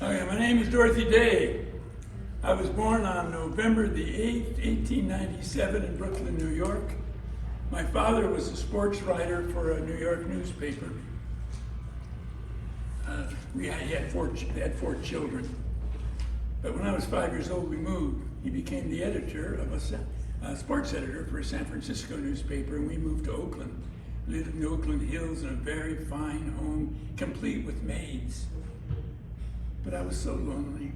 Okay, my name is Dorothy Day. I was born on November the 8th, 1897 in Brooklyn, New York. My father was a sports writer for a New York newspaper. They had four children. But when I was 5 years old, we moved. He became the editor of a sports editor for a San Francisco newspaper, and we moved to Oakland. Lived in the Oakland Hills in a very fine home, complete with maids. But I was so lonely.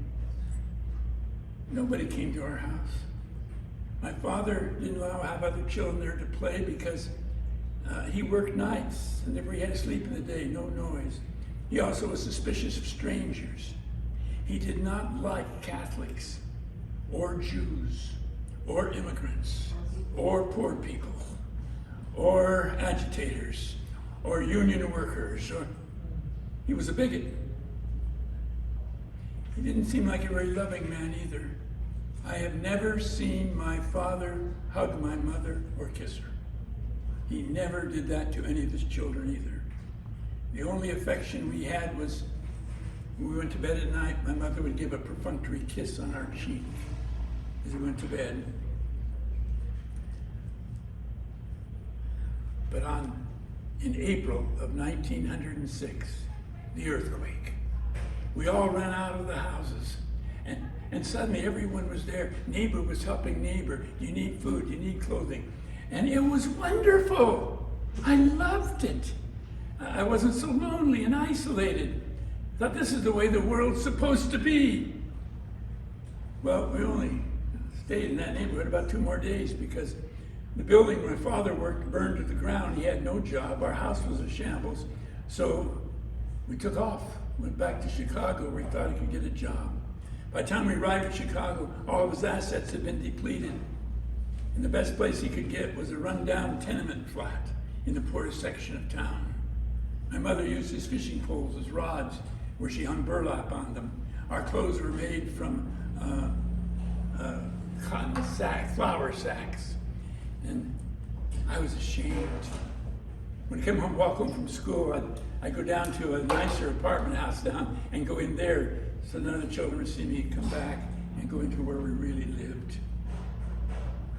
Nobody came to our house. My father didn't allow to have other children there to play because he worked nights and never had to sleep in the day, no noise. He also was suspicious of strangers. He did not like Catholics or Jews or immigrants or poor people or agitators or union workers. He was a bigot. He didn't seem like a very loving man either. I have never seen my father hug my mother or kiss her. He never did that to any of his children either. The only affection we had was when we went to bed at night, my mother would give a perfunctory kiss on our cheek as we went to bed. But in April of 1906, the earthquake, we all ran out of the houses, and suddenly everyone was there. Neighbor was helping neighbor. You need food, you need clothing. And it was wonderful. I loved it. I wasn't so lonely and isolated. I thought this is the way the world's supposed to be. Well, we only stayed in that neighborhood about 2 more days because the building where my father worked burned to the ground. He had no job. Our house was a shambles. So we took off. Went back to Chicago where he thought he could get a job. By the time we arrived in Chicago, all of his assets had been depleted. And the best place he could get was a rundown tenement flat in the poorest section of town. My mother used his fishing poles as rods where she hung burlap on them. Our clothes were made from cotton flour sacks. And I was ashamed. When I came home, walk home from school, I'd go down to a nicer apartment house down and go in there so none of the children would see me come back and go into where we really lived.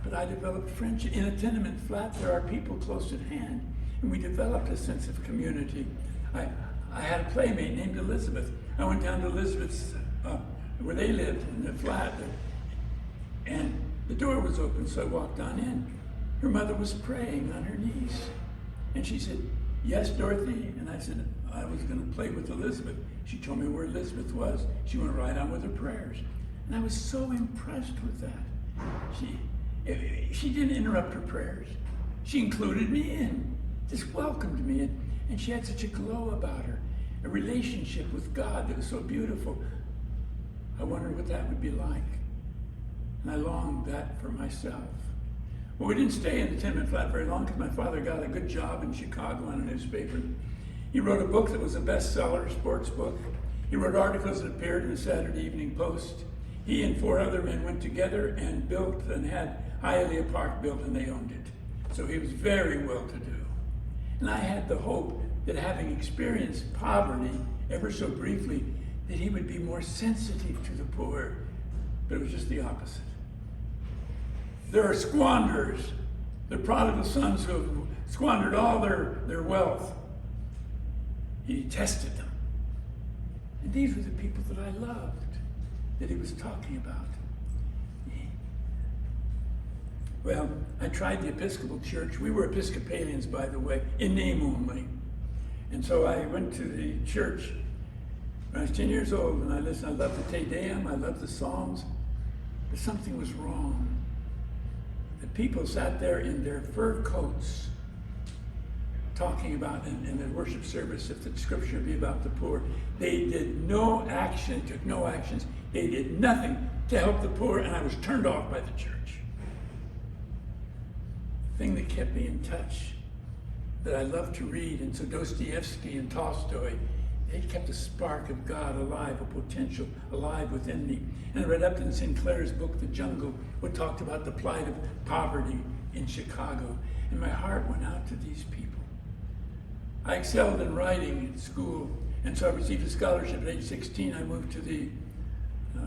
But I developed friendship. In a tenement flat, there are people close at hand, and we developed a sense of community. I had a playmate named Elizabeth. I went down to Elizabeth's, where they lived in the flat, and the door was open, so I walked on in. Her mother was praying on her knees. And she said, "Yes, Dorothy?" And I said, "I was going to play with Elizabeth." She told me where Elizabeth was. She went right on with her prayers. And I was so impressed with that. She didn't interrupt her prayers. She included me in, just welcomed me in. And she had such a glow about her, a relationship with God that was so beautiful. I wondered what that would be like. And I longed that for myself. Well, we didn't stay in the tenement flat very long because my father got a good job in Chicago on a newspaper. He wrote a book that was a bestseller, a sports book. He wrote articles that appeared in the Saturday Evening Post. He and 4 other men went together and built and had Hialeah Park built, and they owned it. So he was very well-to-do. And I had the hope that having experienced poverty ever so briefly, that he would be more sensitive to the poor. But it was just the opposite. There are squanderers. They're prodigal sons who have squandered all their wealth. He detested them. And these were the people that I loved, that he was talking about. Well, I tried the Episcopal Church. We were Episcopalians, by the way, in name only. And so I went to the church when I was 10 years old, and I listened. I loved the Te Deum. I loved the Psalms. But something was wrong. The people sat there in their fur coats talking about in the worship service if the scripture be about the poor. They did no action, took no actions. They did nothing to help the poor, and I was turned off by the church. The thing that kept me in touch, that I loved to read, and so Dostoevsky and Tolstoy, they kept a spark of God alive, a potential alive within me. And I read Upton Sinclair's book, The Jungle, what talked about the plight of poverty in Chicago. And my heart went out to these people. I excelled in writing at school, And so I received a scholarship at age 16. I moved to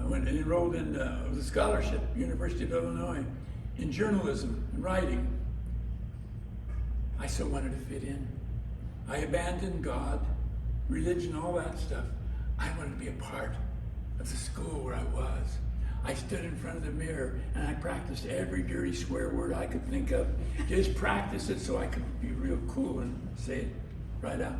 went and enrolled in the scholarship, University of Illinois, in journalism and writing. I so wanted to fit in. I abandoned God, religion, all that stuff. I wanted to be a part of the school where I was. I stood in front of the mirror and I practiced every dirty swear word I could think of. Just practice it so I could be real cool and say it right out.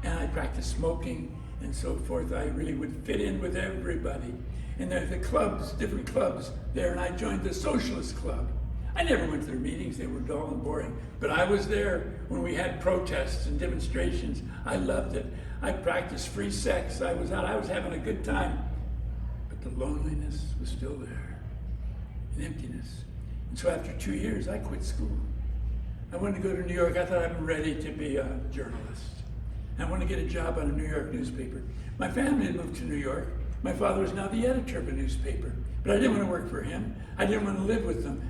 And I practiced smoking and so forth. I really would fit in with everybody. And there were the clubs, different clubs there, and I joined the Socialist Club. I never went to their meetings, they were dull and boring. But I was there when we had protests and demonstrations. I loved it. I practiced free sex. I was out, I was having a good time. But the loneliness was still there, and emptiness. And so after 2 years, I quit school. I wanted to go to New York. I thought I'm ready to be a journalist. I wanted to get a job on a New York newspaper. My family had moved to New York. My father was now the editor of a newspaper. But I didn't want to work for him. I didn't want to live with them.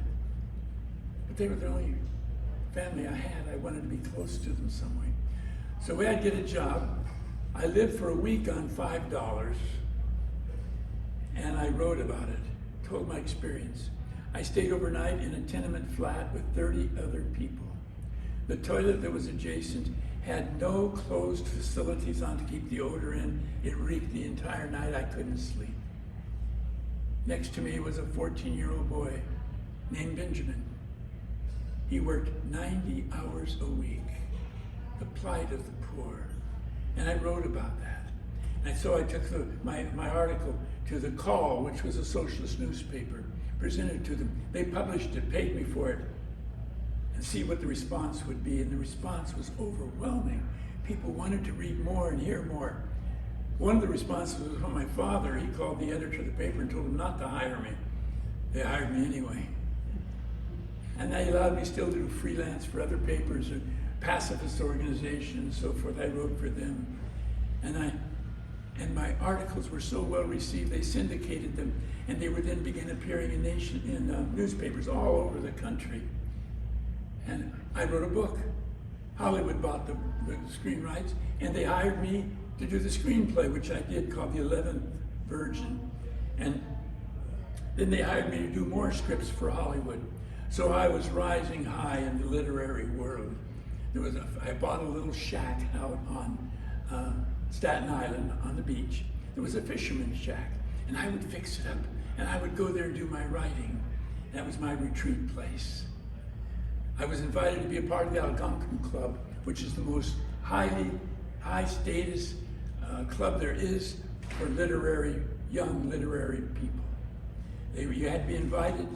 But they were the only family I had. I wanted to be close to them some way. So I'd get a job. I lived for a week on $5, and I wrote about it, told my experience. I stayed overnight in a tenement flat with 30 other people. The toilet that was adjacent had no closed facilities on to keep the odor in. It reeked the entire night. I couldn't sleep. Next to me was a 14-year-old boy named Benjamin. He worked 90 hours a week, the plight of the poor. And I wrote about that. And so I took my article to The Call, which was a socialist newspaper, presented it to them. They published it, paid me for it, and see what the response would be. And the response was overwhelming. People wanted to read more and hear more. One of the responses was from my father. He called the editor of the paper and told him not to hire me. They hired me anyway. And they allowed me still to do freelance for other papers or pacifist organizations and so forth. I wrote for them. And my articles were so well received, they syndicated them, and they would then begin appearing in newspapers all over the country. And I wrote a book. Hollywood bought the screen rights, and they hired me to do the screenplay, which I did, called The 11th Virgin. And then they hired me to do more scripts for Hollywood. So I was rising high in the literary world. I bought a little shack out on Staten Island on the beach. There was a fisherman's shack, and I would fix it up, and I would go there and do my writing. That was my retreat place. I was invited to be a part of the Algonquin Club, which is the most high status club there is for young literary people. You had to be invited.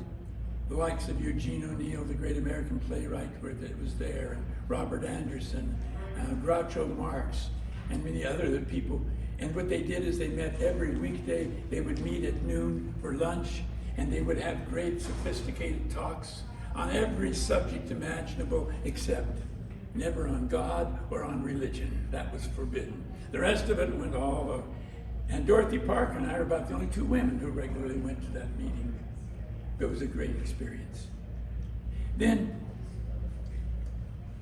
The likes of Eugene O'Neill, the great American playwright, was there, and Robert Anderson, Groucho Marx, and many other people. And what they did is they met every weekday. They would meet at noon for lunch, and they would have great sophisticated talks on every subject imaginable, except never on God or on religion. That was forbidden. The rest of it went all over. And Dorothy Parker and I are about the only two women who regularly went to that meeting. It was a great experience. Then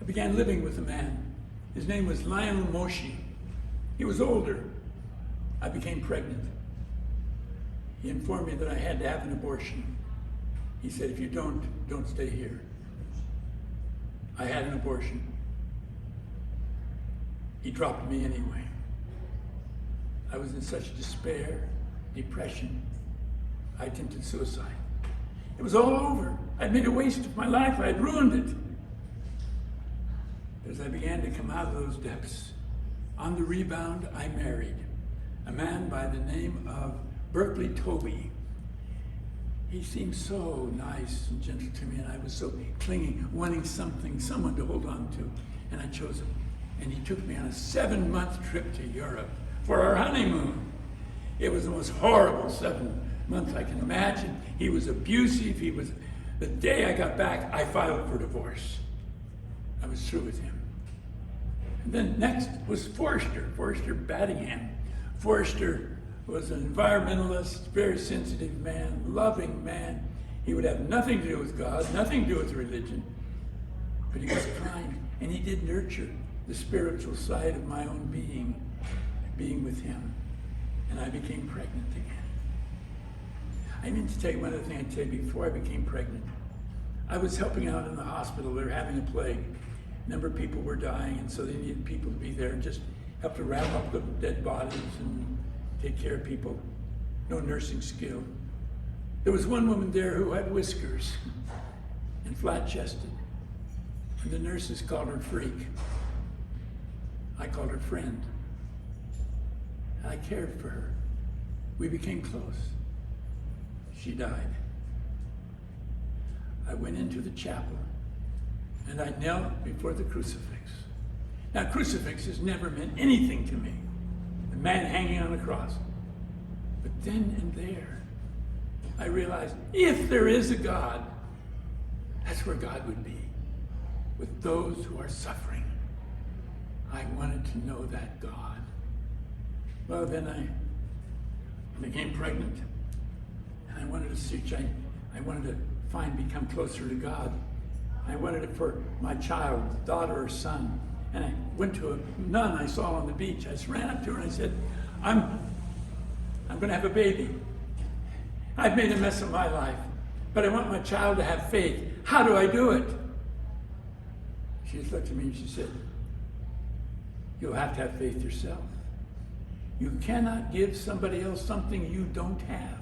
I began living with a man. His name was Lionel Moshi. He was older. I became pregnant. He informed me that I had to have an abortion. He said, if you don't stay here. I had an abortion. He dropped me anyway. I was in such despair, depression, I attempted suicide. It was all over. I'd made a waste of my life. I'd ruined it. As I began to come out of those depths, on the rebound, I married a man by the name of Berkeley Toby. He seemed so nice and gentle to me, and I was so clinging, wanting someone to hold on to, and I chose him. And he took me on a 7-month trip to Europe for our honeymoon. It was the most horrible 7 months I can imagine. He was abusive. The day I got back, I filed for divorce. I was through with him. And then next was Forrester Battingham. Forrester was an environmentalist, very sensitive man, loving man. He would have nothing to do with God, nothing to do with religion, but he was kind, and he did nurture the spiritual side of my own being. being with him. And I became pregnant again. I meant to tell you one other thing I'd tell you before I became pregnant. I was helping out in the hospital. They were having a plague. A number of people were dying, and so they needed people to be there and just help to wrap up the dead bodies and take care of people. No nursing skill. There was one woman there who had whiskers and flat-chested. And the nurses called her freak. I called her friend. And I cared for her. We became close. She died. I went into the chapel and I knelt before the crucifix. Now, crucifix has never meant anything to me. The man hanging on a cross. But then and there, I realized if there is a God, that's where God would be, with those who are suffering. I wanted to know that God. Well, then I became pregnant, and I wanted to search. I wanted to become closer to God. I wanted it for my child, daughter or son. And I went to a nun I saw on the beach. I just ran up to her and I said, I'm going to have a baby. I've made a mess of my life, but I want my child to have faith. How do I do it? She just looked at me and she said, you'll have to have faith yourself. You cannot give somebody else something you don't have.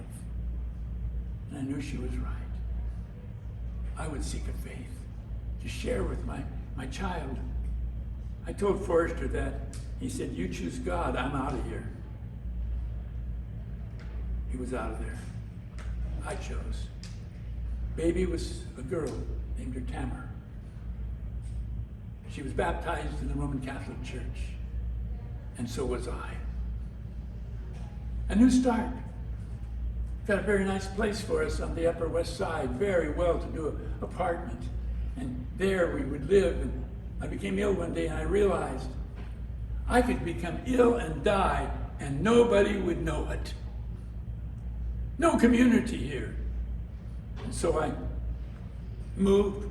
And I knew she was right. I would seek a faith to share with my child. I told Forrester that. He said, you choose God, I'm out of here. He was out of there. I chose. Baby was a girl, named her Tamar. She was baptized in the Roman Catholic Church, and so was I. A new start. Got a very nice place for us on the Upper West Side, very well-to-do apartment. And there we would live. And I became ill one day and I realized I could become ill and die and nobody would know it. No community here. And so I moved,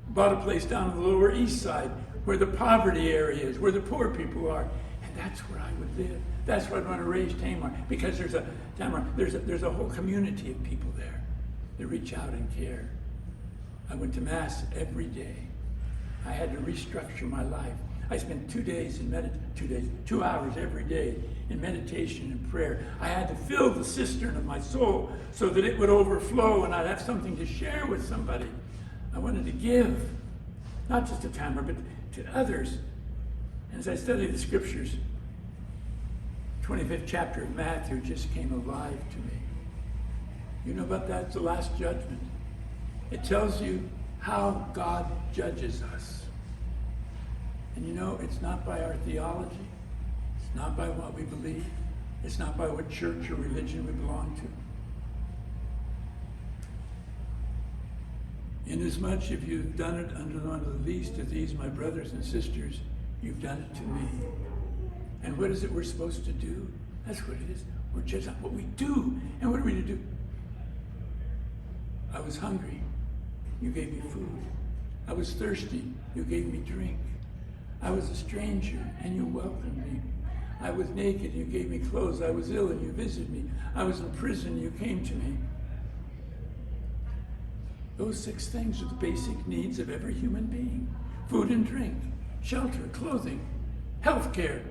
bought a place down on the Lower East Side where the poverty area is, where the poor people are. And that's where I would live. That's where I'd want to raise Tamar, because there's a whole community of people there that reach out and care. I went to Mass every day. I had to restructure my life. I spent 2 hours every day in meditation and prayer. I had to fill the cistern of my soul so that it would overflow and I'd have something to share with somebody. I wanted to give, not just to Tamar, but to others. And as I studied the scriptures, 25th chapter of Matthew just came alive to me. You know about that? It's the last judgment. It tells you how God judges us. And you know, it's not by our theology. It's not by what we believe. It's not by what church or religion we belong to. Inasmuch if you've done it under one of the least of these, my brothers and sisters, you've done it to me. And what is it we're supposed to do? That's what it is. We're judged on what we do. And what are we to do? I was hungry. You gave me food. I was thirsty. You gave me drink. I was a stranger and you welcomed me. I was naked. You gave me clothes. I was ill and you visited me. I was in prison. You came to me. Those 6 things are the basic needs of every human being. Food and drink, shelter, clothing, health care,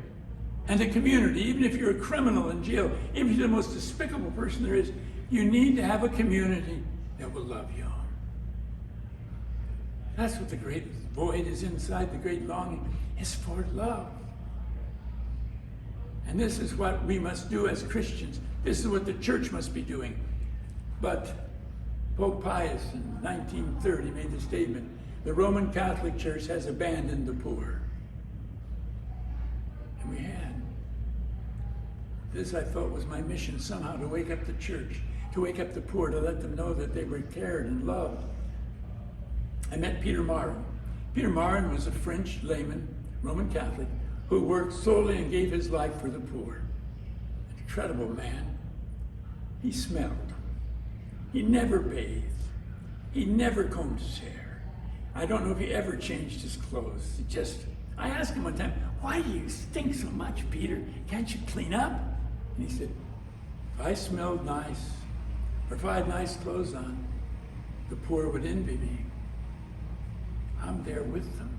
and a community. Even if you're a criminal in jail, even if you're the most despicable person there is, you need to have a community that will love you. That's what the great void is inside. The great longing is for love. And this is what we must do as Christians. This is what the church must be doing. But Pope Pius in 1930 made the statement, the Roman Catholic Church has abandoned the poor. And we had. This, I felt, was my mission somehow, to wake up the church, to wake up the poor, to let them know that they were cared and loved. I met Peter Marin. Peter Marin was a French layman, Roman Catholic, who worked solely and gave his life for the poor. An incredible man. He smelled. He never bathed. He never combed his hair. I don't know if he ever changed his clothes. He just I asked him one time, why do you stink so much, Peter? Can't you clean up? And he said, if I smelled nice, or if I had nice clothes on, the poor would envy me. I'm there with them.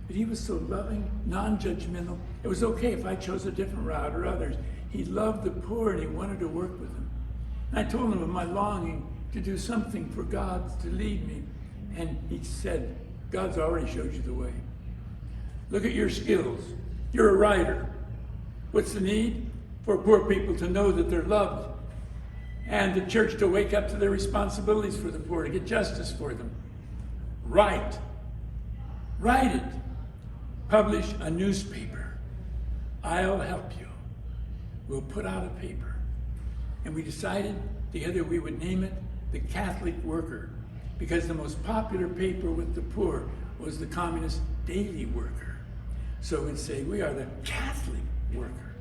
But he was so loving, non-judgmental. It was okay if I chose a different route or others. He loved the poor and he wanted to work with them. And I told him of my longing to do something for God to lead me. And he said, God's already showed you the way. Look at your skills. You're a writer. What's the need? For poor people to know that they're loved. And the church to wake up to their responsibilities for the poor, to get justice for them. Write. Write it. Publish a newspaper. I'll help you. We'll put out a paper. And we decided together we would name it the Catholic Worker, because the most popular paper with the poor was the Communist Daily Worker. So we'd say, we are the Catholic Worker.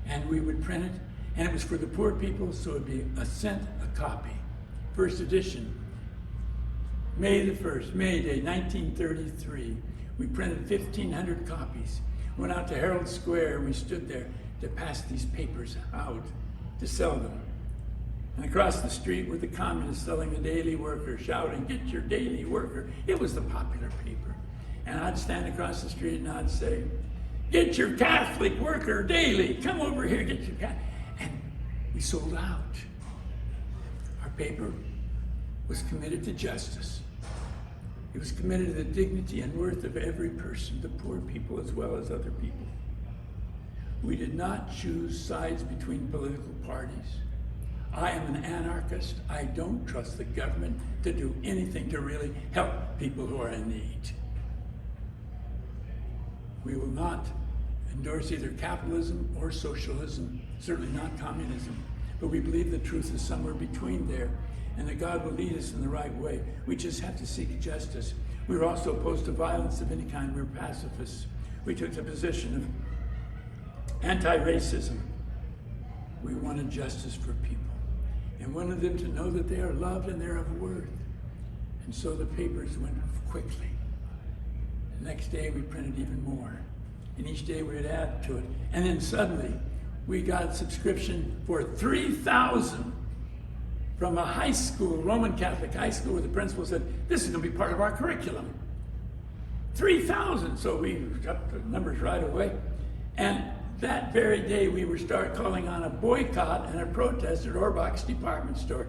And we would print it, and it was for the poor people, so it'd be a cent a copy. First edition, May the 1st, May Day, 1933. We printed 1,500 copies. Went out to Herald Square, we stood there to pass these papers out, to sell them. And across the street were the communists selling the Daily Worker, shouting, get your Daily Worker. It was the popular paper. And I'd stand across the street and I'd say, get your Catholic Worker Daily. Come over here, get your Catholic. And we sold out. Our paper was committed to justice. It was committed to the dignity and worth of every person, the poor people as well as other people. We did not choose sides between political parties. I am an anarchist. I don't trust the government to do anything to really help people who are in need. We will not endorse either capitalism or socialism, certainly not communism, but we believe the truth is somewhere between there, and that God will lead us in the right way. We just have to seek justice. We were also opposed to violence of any kind. We were pacifists. We took the position of anti-racism. We wanted justice for people and wanted them to know that they are loved and they're of worth. And so the papers went quickly. The next day we printed even more. And each day we would add to it. And then suddenly we got a subscription for 3,000 from a high school, Roman Catholic high school, where the principal said, this is going to be part of our curriculum. 3,000. So we got the numbers right away. And that very day we were calling on a boycott and a protest at Orbach's department store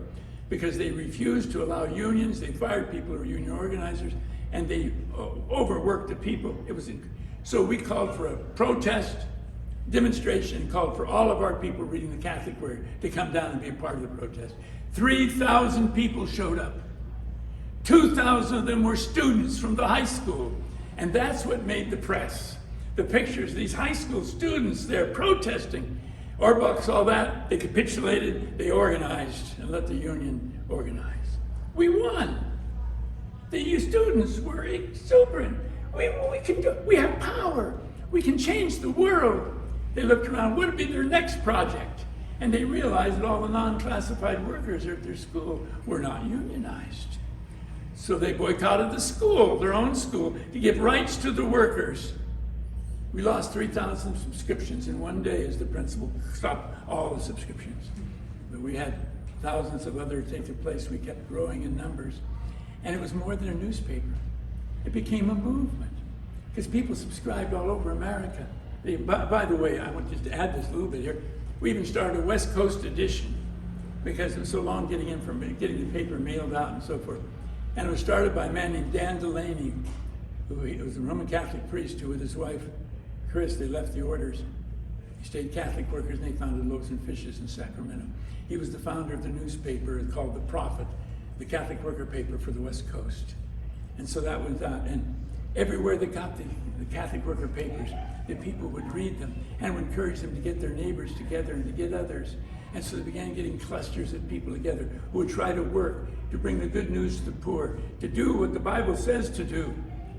because they refused to allow unions. They fired people who were union organizers, and they overworked the people. So we called for a protest demonstration and called for all of our people reading the Catholic Word to come down and be a part of the protest. 3,000 people showed up. 2,000 of them were students from the high school. And that's what made the press. The pictures, these high school students there protesting. Orbach saw that, they capitulated, they organized and let the union organize. We won. The students were exuberant. We have power. We can change the world. They looked around, what would be their next project? And they realized that all the non-classified workers at their school were not unionized. So they boycotted the school, their own school, to give rights to the workers. We lost 3,000 subscriptions in one day as the principal stopped all the subscriptions. But we had thousands of others taking place. We kept growing in numbers. And it was more than a newspaper. It became a movement because people subscribed all over America. By the way, I want just to add this a little bit here. We even started a West Coast edition because it was so long getting the paper mailed out and so forth. And it was started by a man named Dan Delaney, who was a Roman Catholic priest who, with his wife, Chris, they left the orders. He stayed Catholic workers, and they founded Loaves and Fishes in Sacramento. He was the founder of the newspaper called The Prophet, the Catholic worker paper for the West Coast. And so that went out, and everywhere they got the Catholic worker papers, the people would read them and would encourage them to get their neighbors together and to get others. And so they began getting clusters of people together who would try to work to bring the good news to the poor, to do what the Bible says to do,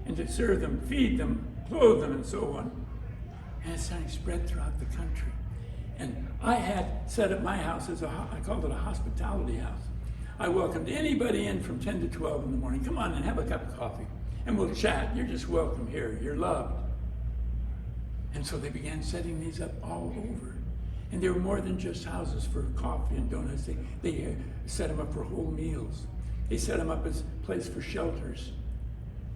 and to serve them, feed them, clothe them, and so on. And it's starting to spread throughout the country. And I had set up my house as I called it a hospitality house. I welcomed anybody in from 10 to 12 in the morning. Come on and have a cup of coffee. and we'll chat. You're just welcome here. You're loved. And so they began setting these up all over. And they were more than just houses for coffee and donuts. They set them up for whole meals. They set them up as a place for shelters.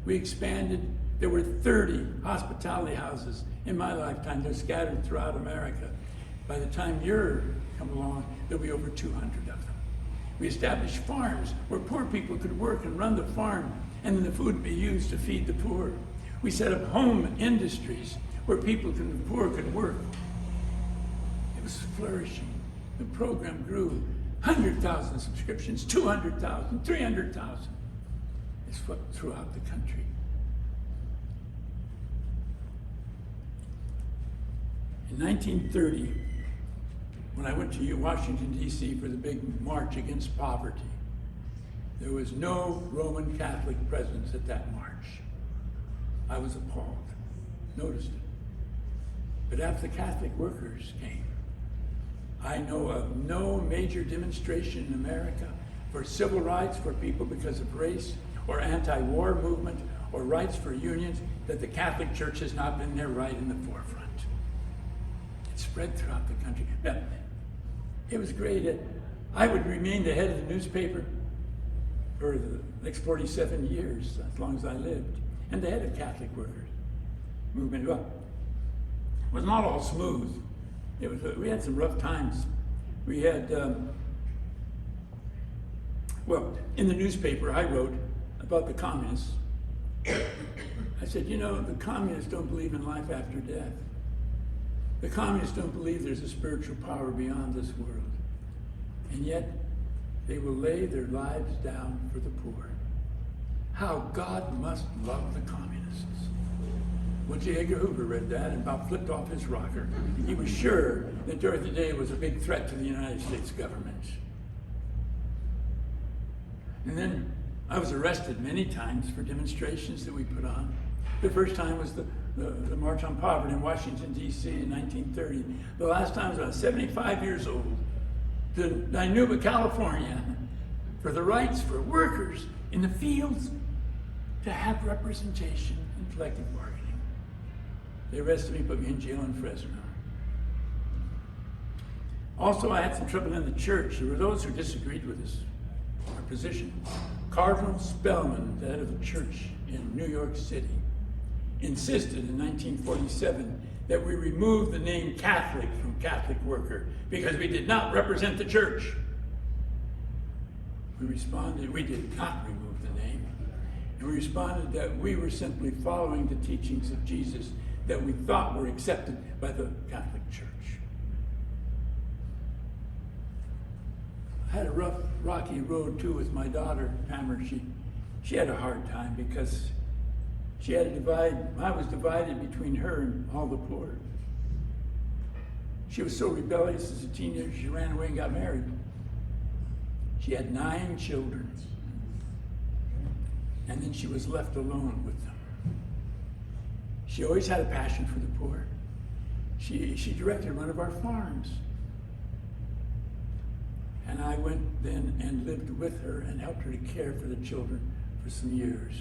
We expanded. There were 30 hospitality houses in my lifetime. They're scattered throughout America. By the time you're come along, there'll be over 200 of them. We established farms where poor people could work and run the farm, and then the food would be used to feed the poor. We set up home industries where the poor could work. It was flourishing. The program grew. 100,000 subscriptions, 200,000, 300,000. It's swept throughout the country. In 1930, when I went to Washington, D.C. for the big march against poverty, there was no Roman Catholic presence at that march. I was appalled, noticed it. But after the Catholic workers came, I know of no major demonstration in America for civil rights for people because of race, or anti-war movement, or rights for unions, that the Catholic Church has not been there right in the forefront. It spread throughout the country. Now, it was great. I would remain the head of the newspaper for the next 47 years, as long as I lived, and the head of Catholic workers movement. Well, it was not all smooth. We had some rough times. We had, in the newspaper I wrote about the communists. I said, the communists don't believe in life after death. The communists don't believe there's a spiritual power beyond this world. And yet, they will lay their lives down for the poor. How God must love the communists. Well, J. Edgar Hoover read that and about flipped off his rocker. He was sure that Dorothy Day was a big threat to the United States government. And then I was arrested many times for demonstrations that we put on. The first time was the March on Poverty in Washington, D.C. in 1930. The last time was I was 75 years old. To Dinuba, California, for the rights for workers in the fields to have representation in collective bargaining. They arrested me, put me in jail in Fresno. Also, I had some trouble in the church. There were those who disagreed with us, our position. Cardinal Spellman, the head of the church in New York City, insisted in 1947 that we remove the name Catholic from Catholic worker because we did not represent the church. We responded, we did not remove the name. And we responded that we were simply following the teachings of Jesus that we thought were accepted by the Catholic Church. I had a rough, rocky road too with my daughter, Hammer. She had a hard time because she had to divide. I was divided between her and all the poor. She was so rebellious as a teenager, she ran away and got married. She had 9 children. And then she was left alone with them. She always had a passion for the poor. She directed one of our farms. And I went then and lived with her and helped her to care for the children for some years.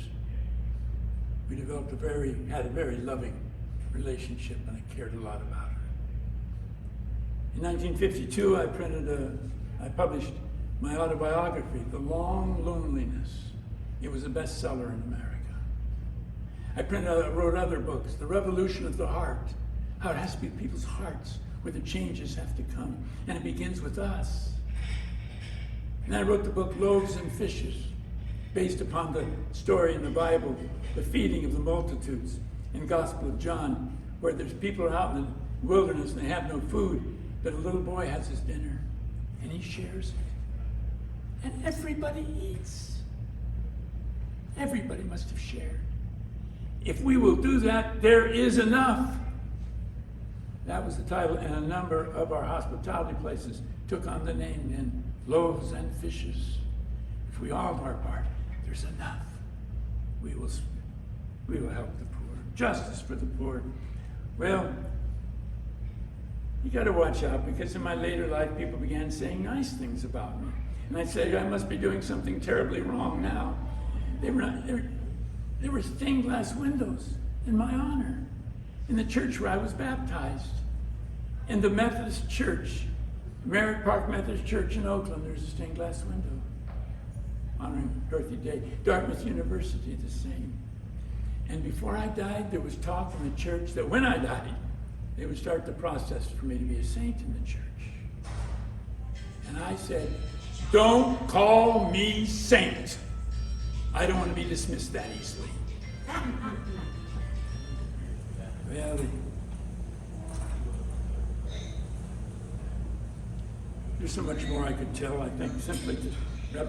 We developed had a very loving relationship, and I cared a lot about her. In 1952, I published my autobiography, The Long Loneliness. It was a bestseller in America. I wrote other books, The Revolution of the Heart, how it has to be people's hearts where the changes have to come, and it begins with us. And I wrote the book Loaves and Fishes, based upon the story in the Bible, the feeding of the multitudes in Gospel of John, where there's people out in the wilderness and they have no food, but a little boy has his dinner and he shares it. And everybody eats. Everybody must have shared. If we will do that, there is enough. That was the title, and a number of our hospitality places took on the name then, Loaves and Fishes. If we all do our part, there's enough. We will help the poor. Justice for the poor. Well, you got to watch out, because in my later life, people began saying nice things about me. And I said, I must be doing something terribly wrong now. They There were stained glass windows in my honor in the church where I was baptized. In the Methodist Church, Merritt Park Methodist Church in Oakland, there's a stained glass window honoring Dorothy Day. Dartmouth University, the same. And before I died, there was talk in the church that when I died, they would start the process for me to be a saint in the church. And I said, don't call me saint. I don't want to be dismissed that easily. Well, there's so much more I could tell. I think simply I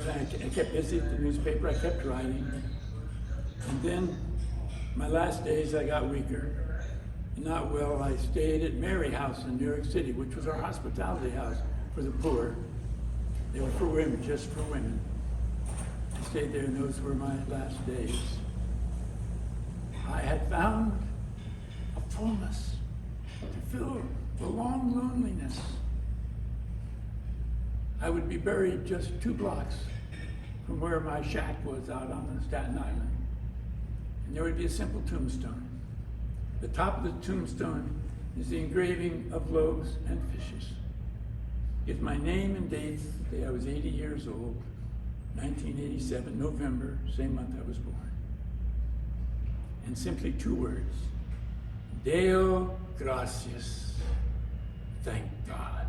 kept busy at the newspaper. I kept writing. And then my last days I got weaker. Not well. I stayed at Mary House in New York City, which was our hospitality house for the poor. They were for women, just for women. I stayed there, and those were my last days. I had found a fullness to fill the long loneliness. I would be buried just 2 blocks from where my shack was out on the Staten Island. And there would be a simple tombstone. The top of the tombstone is the engraving of loaves and fishes. It's my name and date, the day I was 80 years old, 1987, November, same month I was born. And simply 2 words, Deo gratias, thank God.